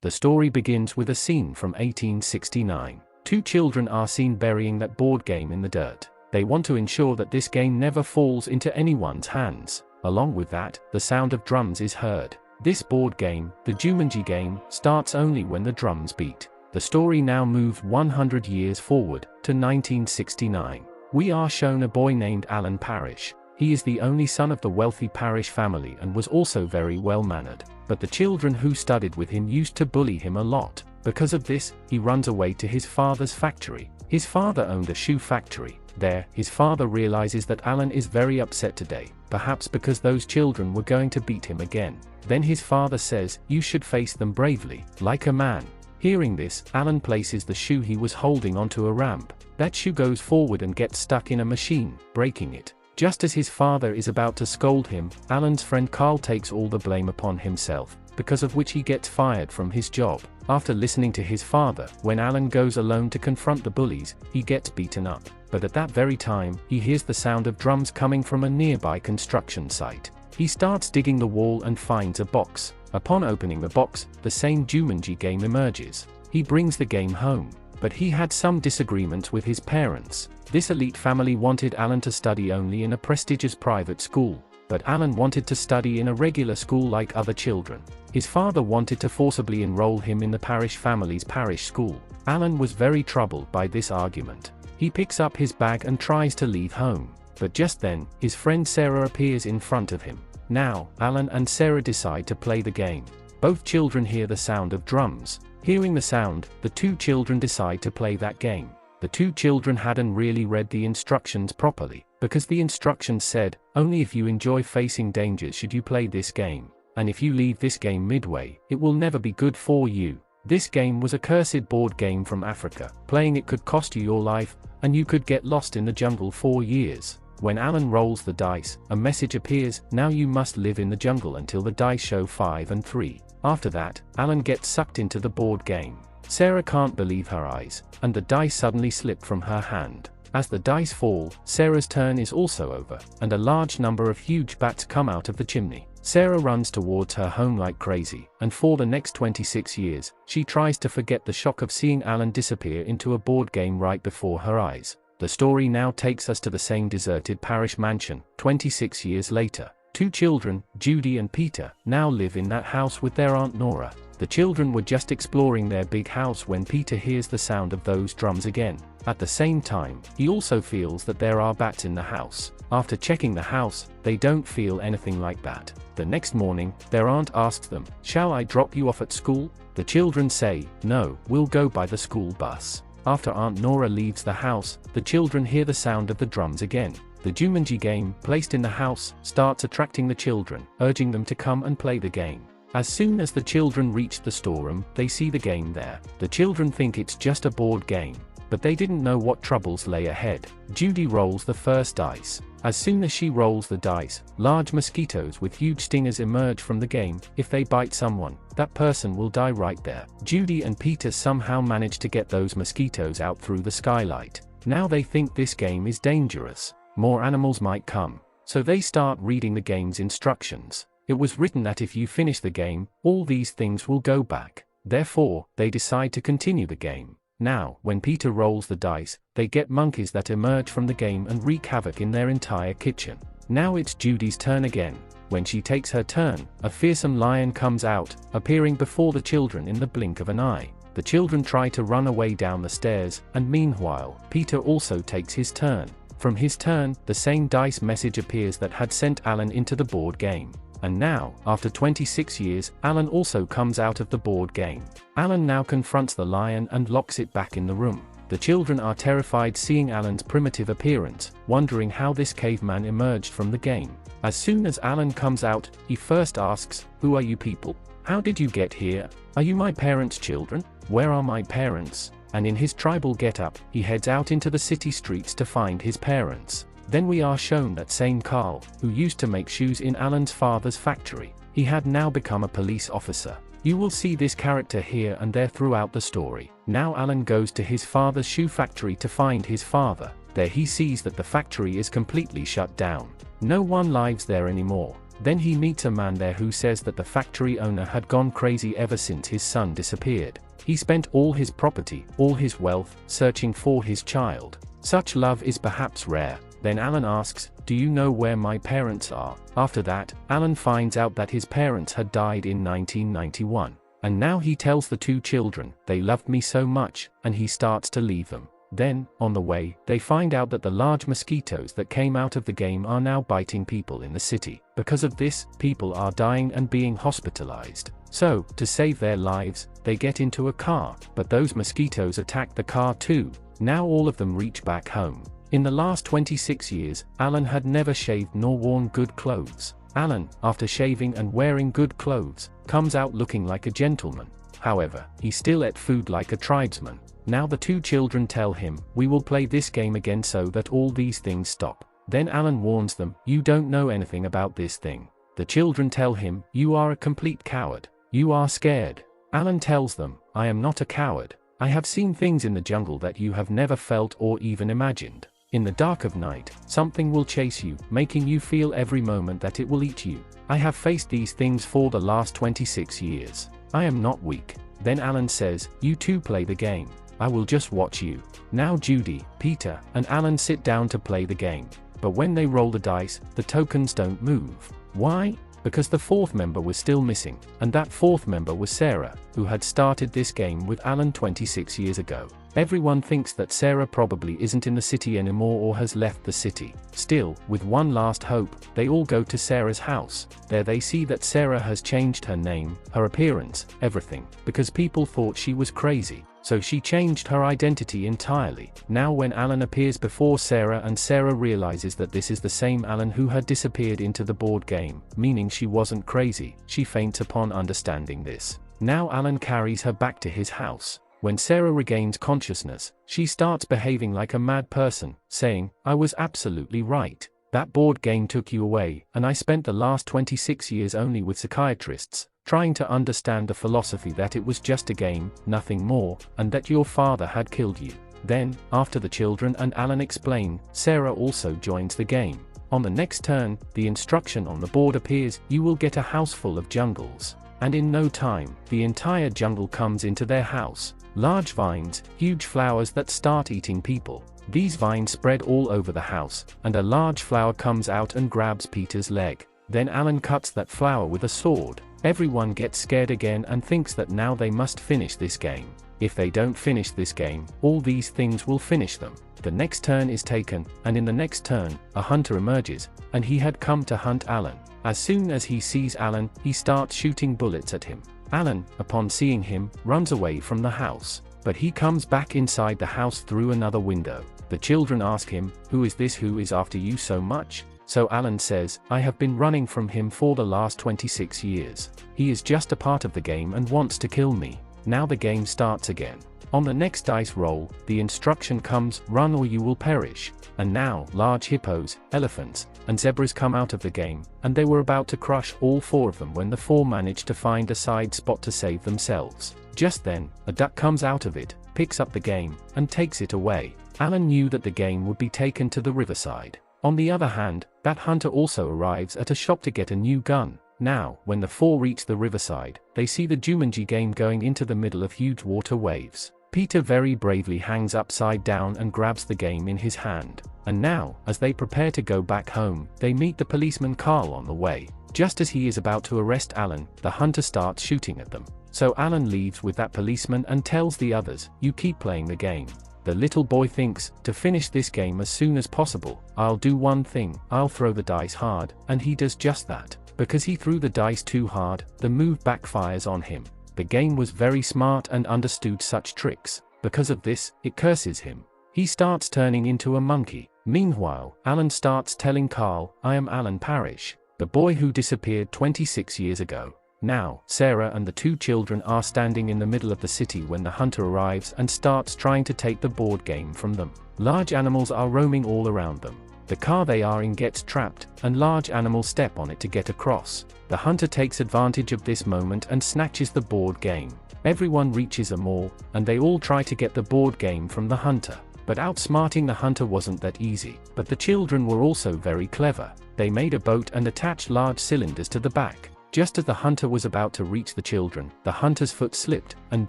The story begins with a scene from 1869. Two children are seen burying that board game in the dirt. They want to ensure that this game never falls into anyone's hands. Along with that, the sound of drums is heard. This board game, the Jumanji game, starts only when the drums beat. The story now moved 100 years forward, to 1969. We are shown a boy named Alan Parrish. He is the only son of the wealthy Parrish family and was also very well-mannered. But the children who studied with him used to bully him a lot. Because of this, he runs away to his father's factory. His father owned a shoe factory. There, his father realizes that Alan is very upset today, perhaps because those children were going to beat him again. Then his father says, "You should face them bravely, like a man." Hearing this, Alan places the shoe he was holding onto a ramp. That shoe goes forward and gets stuck in a machine, breaking it. Just as his father is about to scold him, Alan's friend Carl takes all the blame upon himself, because of which he gets fired from his job. After listening to his father, when Alan goes alone to confront the bullies, he gets beaten up. But at that very time, he hears the sound of drums coming from a nearby construction site. He starts digging the wall and finds a box. Upon opening the box, the same Jumanji game emerges. He brings the game home. But he had some disagreements with his parents. This elite family wanted Alan to study only in a prestigious private school, but Alan wanted to study in a regular school like other children. His father wanted to forcibly enroll him in the Parrish family's parish school. Alan was very troubled by this argument. He picks up his bag and tries to leave home. But just then, his friend Sarah appears in front of him. Now, Alan and Sarah decide to play the game. Both children hear the sound of drums. Hearing the sound, the two children decide to play that game. The two children hadn't really read the instructions properly, because the instructions said, only if you enjoy facing dangers should you play this game. And if you leave this game midway, it will never be good for you. This game was a cursed board game from Africa. Playing it could cost you your life, and you could get lost in the jungle for years. When Alan rolls the dice, a message appears, now you must live in the jungle until the dice show 5 and 3. After that, Alan gets sucked into the board game. Sarah can't believe her eyes, and the dice suddenly slip from her hand. As the dice fall, Sarah's turn is also over, and a large number of huge bats come out of the chimney. Sarah runs towards her home like crazy, and for the next 26 years, she tries to forget the shock of seeing Alan disappear into a board game right before her eyes. The story now takes us to the same deserted parish mansion, 26 years later. Two children, Judy and Peter, now live in that house with their Aunt Nora. The children were just exploring their big house when Peter hears the sound of those drums again. At the same time, he also feels that there are bats in the house. After checking the house, they don't feel anything like that. The next morning, their aunt asks them, "Shall I drop you off at school?" The children say, "No, we'll go by the school bus." After Aunt Nora leaves the house, the children hear the sound of the drums again. The Jumanji game, placed in the house, starts attracting the children, urging them to come and play the game. As soon as the children reach the storeroom, they see the game there. The children think it's just a board game, but they didn't know what troubles lay ahead. Judy rolls the first dice. As soon as she rolls the dice, large mosquitoes with huge stingers emerge from the game. If they bite someone, that person will die right there. Judy and Peter somehow manage to get those mosquitoes out through the skylight. Now they think this game is dangerous. More animals might come. So they start reading the game's instructions. It was written that if you finish the game, all these things will go back. Therefore, they decide to continue the game. Now, when Peter rolls the dice, they get monkeys that emerge from the game and wreak havoc in their entire kitchen. Now it's Judy's turn again. When she takes her turn, a fearsome lion comes out, appearing before the children in the blink of an eye. The children try to run away down the stairs, and meanwhile, Peter also takes his turn. From his turn, the same dice message appears that had sent Alan into the board game. And now, after 26 years, Alan also comes out of the board game. Alan now confronts the lion and locks it back in the room. The children are terrified seeing Alan's primitive appearance, wondering how this caveman emerged from the game. As soon as Alan comes out, he first asks, "Who are you people? How did you get here? Are you my parents' children? Where are my parents?" And in his tribal getup, he heads out into the city streets to find his parents. Then we are shown that same Carl, who used to make shoes in Alan's father's factory. He had now become a police officer. You will see this character here and there throughout the story. Now Alan goes to his father's shoe factory to find his father. There he sees that the factory is completely shut down. No one lives there anymore. Then he meets a man there who says that the factory owner had gone crazy ever since his son disappeared. He spent all his property, all his wealth, searching for his child. Such love is perhaps rare. Then Alan asks, "Do you know where my parents are?" After that, Alan finds out that his parents had died in 1991. And now he tells the two children, "They loved me so much," and he starts to leave them. Then, on the way, they find out that the large mosquitoes that came out of the game are now biting people in the city. Because of this, people are dying and being hospitalized. So, to save their lives, they get into a car, but those mosquitoes attack the car too. Now all of them reach back home. In the last 26 years, Alan had never shaved nor worn good clothes. Alan, after shaving and wearing good clothes, comes out looking like a gentleman. However, he still ate food like a tribesman. Now the two children tell him, "We will play this game again so that all these things stop." Then Alan warns them, "You don't know anything about this thing." The children tell him, "You are a complete coward. You are scared." Alan tells them, "I am not a coward. I have seen things in the jungle that you have never felt or even imagined. In the dark of night, something will chase you, making you feel every moment that it will eat you. I have faced these things for the last 26 years. I am not weak." Then Alan says, "You two play the game. I will just watch you." Now Judy, Peter, and Alan sit down to play the game. But when they roll the dice, the tokens don't move. Why? Because the fourth member was still missing, and that fourth member was Sarah, who had started this game with Alan 26 years ago. Everyone thinks that Sarah probably isn't in the city anymore or has left the city. Still, with one last hope, they all go to Sarah's house. There they see that Sarah has changed her name, her appearance, everything, because people thought she was crazy. So she changed her identity entirely. Now when Alan appears before Sarah and Sarah realizes that this is the same Alan who had disappeared into the board game, meaning she wasn't crazy, she faints upon understanding this. Now Alan carries her back to his house. When Sarah regains consciousness, she starts behaving like a mad person, saying, "I was absolutely right. That board game took you away, and I spent the last 26 years only with psychiatrists, trying to understand the philosophy that it was just a game, nothing more, and that your father had killed you." Then, after the children and Alan explain, Sarah also joins the game. On the next turn, the instruction on the board appears, "You will get a house full of jungles." And in no time, the entire jungle comes into their house. Large vines, huge flowers that start eating people. These vines spread all over the house, and a large flower comes out and grabs Peter's leg. Then Alan cuts that flower with a sword. Everyone gets scared again and thinks that now they must finish this game. If they don't finish this game, all these things will finish them. The next turn is taken, and in the next turn, a hunter emerges, and he had come to hunt Alan. As soon as he sees Alan, he starts shooting bullets at him. Alan, upon seeing him, runs away from the house. But he comes back inside the house through another window. The children ask him, "Who is this who is after you so much?" So Alan says, "I have been running from him for the last 26 years. He is just a part of the game and wants to kill me." Now the game starts again. On the next dice roll, the instruction comes, "Run or you will perish." And now, large hippos, elephants, and zebras come out of the game, and they were about to crush all four of them when the four managed to find a side spot to save themselves. Just then, a duck comes out of it, picks up the game, and takes it away. Alan knew that the game would be taken to the riverside. On the other hand, that hunter also arrives at a shop to get a new gun. Now, when the four reach the riverside, they see the Jumanji game going into the middle of huge water waves. Peter very bravely hangs upside down and grabs the game in his hand. And now, as they prepare to go back home, they meet the policeman Carl on the way. Just as he is about to arrest Alan, the hunter starts shooting at them. So Alan leaves with that policeman and tells the others, "You keep playing the game." The little boy thinks, to finish this game as soon as possible, "I'll do one thing, I'll throw the dice hard," and he does just that. Because he threw the dice too hard, the move backfires on him. The game was very smart and understood such tricks. Because of this, it curses him. He starts turning into a monkey. Meanwhile, Alan starts telling Carl, "I am Alan Parrish, the boy who disappeared 26 years ago." Now, Sarah and the two children are standing in the middle of the city when the hunter arrives and starts trying to take the board game from them. Large animals are roaming all around them. The car they are in gets trapped, and large animals step on it to get across. The hunter takes advantage of this moment and snatches the board game. Everyone reaches a mall, and they all try to get the board game from the hunter. But outsmarting the hunter wasn't that easy. But the children were also very clever. They made a boat and attached large cylinders to the back. Just as the hunter was about to reach the children, the hunter's foot slipped, and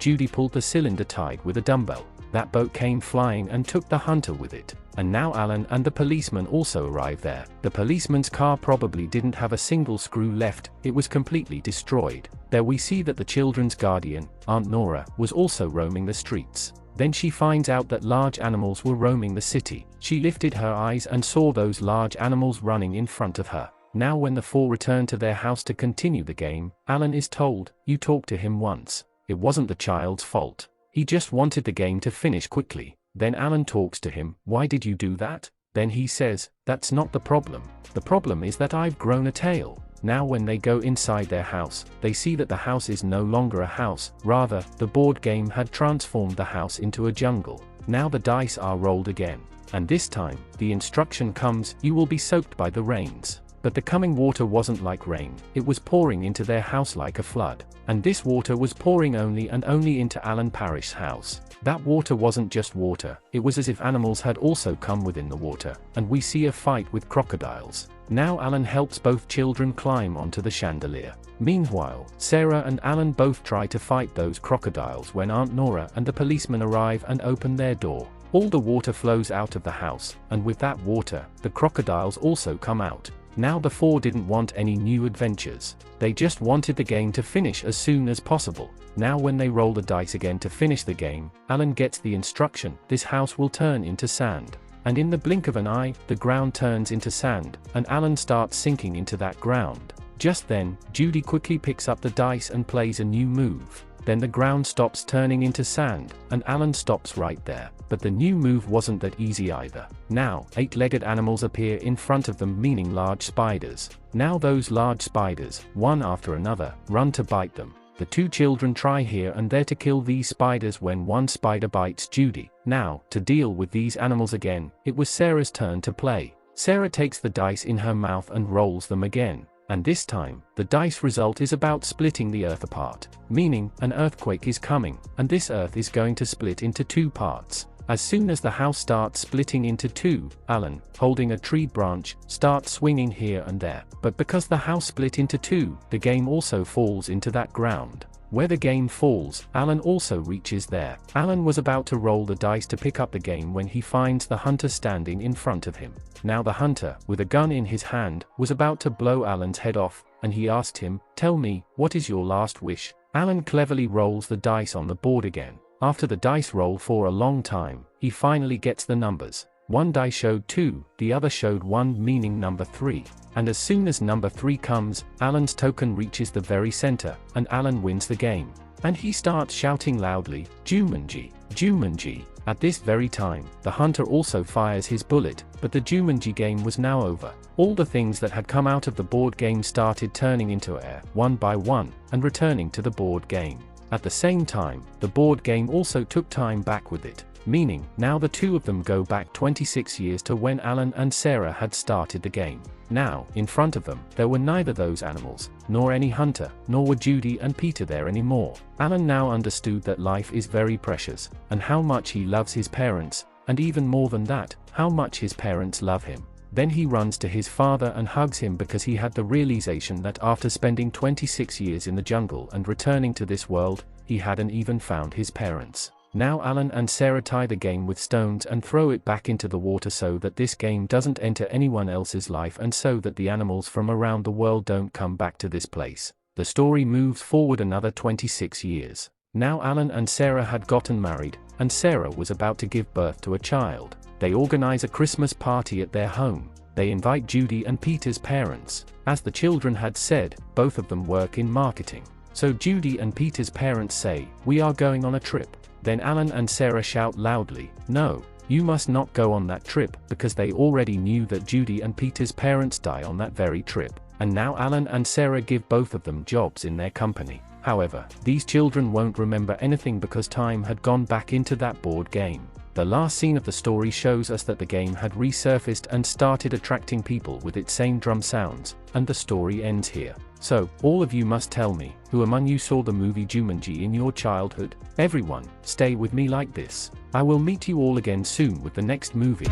Judy pulled the cylinder tied with a dumbbell. That boat came flying and took the hunter with it. And now Alan and the policeman also arrived there. The policeman's car probably didn't have a single screw left, it was completely destroyed. There we see that the children's guardian, Aunt Nora, was also roaming the streets. Then she finds out that large animals were roaming the city. She lifted her eyes and saw those large animals running in front of her. Now when the four return to their house to continue the game, Alan is told, "You talked to him once. It wasn't the child's fault. He just wanted the game to finish quickly." Then Alan talks to him, "Why did you do that?" Then he says, "That's not the problem. The problem is that I've grown a tail." Now when they go inside their house, they see that the house is no longer a house, rather, the board game had transformed the house into a jungle. Now the dice are rolled again. And this time, the instruction comes, "You will be soaked by the rains." But the coming water wasn't like rain, it was pouring into their house like a flood. And this water was pouring only and only into Alan Parrish's house. That water wasn't just water, it was as if animals had also come within the water, and we see a fight with crocodiles. Now Alan helps both children climb onto the chandelier. Meanwhile, Sarah and Alan both try to fight those crocodiles when Aunt Nora and the policeman arrive and open their door. All the water flows out of the house, and with that water, the crocodiles also come out. Now the four didn't want any new adventures. They just wanted the game to finish as soon as possible. Now when they roll the dice again to finish the game, Alan gets the instruction, "This house will turn into sand." And in the blink of an eye, the ground turns into sand, and Alan starts sinking into that ground. Just then, Judy quickly picks up the dice and plays a new move. Then the ground stops turning into sand, and Alan stops right there. But the new move wasn't that easy either. Now, 8-legged animals appear in front of them, meaning large spiders. Now those large spiders, one after another, run to bite them. The two children try here and there to kill these spiders when one spider bites Judy. Now, to deal with these animals again, it was Sarah's turn to play. Sarah takes the dice in her mouth and rolls them again. And this time, the dice result is about splitting the earth apart. Meaning, an earthquake is coming, and this earth is going to split into two parts. As soon as the house starts splitting into two, Alan, holding a tree branch, starts swinging here and there. But because the house split into two, the game also falls into that ground. Where the game falls, Alan also reaches there. Alan was about to roll the dice to pick up the game when he finds the hunter standing in front of him. Now the hunter, with a gun in his hand, was about to blow Alan's head off, and he asked him, "Tell me, what is your last wish?" Alan cleverly rolls the dice on the board again. After the dice roll for a long time, he finally gets the numbers. One die showed 2, the other showed 1, meaning number 3. And as soon as number 3 comes, Alan's token reaches the very center, and Alan wins the game. And he starts shouting loudly, "Jumanji, Jumanji." At this very time, the hunter also fires his bullet, but the Jumanji game was now over. All the things that had come out of the board game started turning into air, one by one, and returning to the board game. At the same time, the board game also took time back with it, meaning, now the two of them go back 26 years to when Alan and Sarah had started the game. Now, in front of them, there were neither those animals, nor any hunter, nor were Judy and Peter there anymore. Alan now understood that life is very precious, and how much he loves his parents, and even more than that, how much his parents love him. Then he runs to his father and hugs him because he had the realization that after spending 26 years in the jungle and returning to this world, he hadn't even found his parents. Now Alan and Sarah tie the game with stones and throw it back into the water so that this game doesn't enter anyone else's life and so that the animals from around the world don't come back to this place. The story moves forward another 26 years. Now Alan and Sarah had gotten married, and Sarah was about to give birth to a child. They organize a Christmas party at their home. They invite Judy and Peter's parents. As the children had said, both of them work in marketing. So Judy and Peter's parents say, "We are going on a trip." Then Alan and Sarah shout loudly, "No, you must not go on that trip," because they already knew that Judy and Peter's parents die on that very trip. And now Alan and Sarah give both of them jobs in their company. However, these children won't remember anything because time had gone back into that board game. The last scene of the story shows us that the game had resurfaced and started attracting people with its same drum sounds, and the story ends here. So, all of you must tell me, who among you saw the movie Jumanji in your childhood? Everyone, stay with me like this. I will meet you all again soon with the next movie.